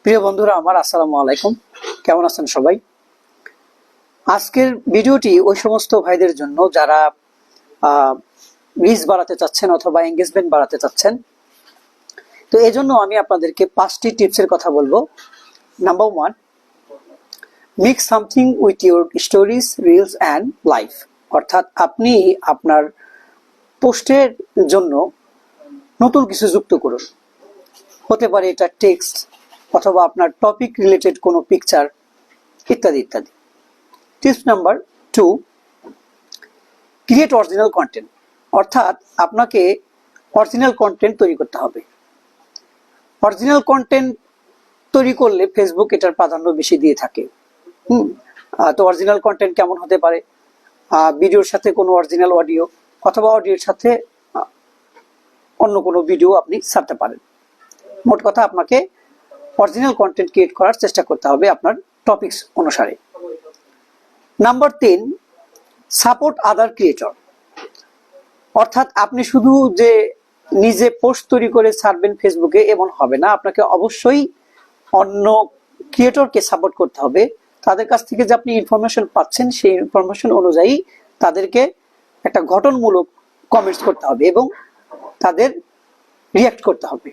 প্রিয় বন্ধুরা আমার, আসসালামু আলাইকুম। কেমন আছেন সবাই? আজকের ভিডিওটি ওই সমস্ত ভাইদের জন্য যারা রিচ বাড়াতে চাচ্ছেন অথবা এঙ্গেজমেন্ট বাড়াতে চাচ্ছেন। তো এই জন্য আমি আপনাদেরকে 5টি টিপসের কথা বলবো। Number 1, mix something with your stories, reels and life. অর্থাৎ আপনি আপনার পোস্টের জন্য নতুন কিছু যুক্ত করুন। হতে পারে এটা টেক্সট অথবা আপনার টপিক রিলেটেড কোনো পিকচার ইত্যাদি ইত্যাদি। Tips number 2, create original content. অর্থাৎ আপনাকে অরিজিনাল কন্টেন্ট তৈরি করতে হবে। অরিজিনাল কন্টেন্ট তৈরি করলে ফেসবুক এটার প্রাধান্য বেশি দিয়ে থাকে। তো অরিজিনাল কন্টেন্ট কেমন হতে পারে? ভিডিওর সাথে কোনো অরিজিনাল অডিও অথবা অডিওর সাথে অন্য কোনো ভিডিও আপনি ছাড়তে পারেন। মোট কথা, আপনাকে অরিজিনাল কন্টেন্ট ক্রিয়েট করার চেষ্টা করতে হবে আপনার টপিকস অনুসারে। নাম্বার 3, সাপোর্ট আদার ক্রিয়েটর। অর্থাৎ আপনি শুধু যে নিজে পোস্ট তৈরি করে ছাড়বেন ফেসবুকে এমন হবে না। আপনাকে অবশ্যই অন্য ক্রিয়েটরকে সাপোর্ট করতে হবে। তাদের কাছ থেকে যে আপনি ইনফরমেশন পাচ্ছেন সেই ইনফরমেশন অনুযায়ী তাদেরকে একটা গঠনমূলক কমেন্টস করতে হবে এবং তাদের রিয়াক্ট করতে হবে।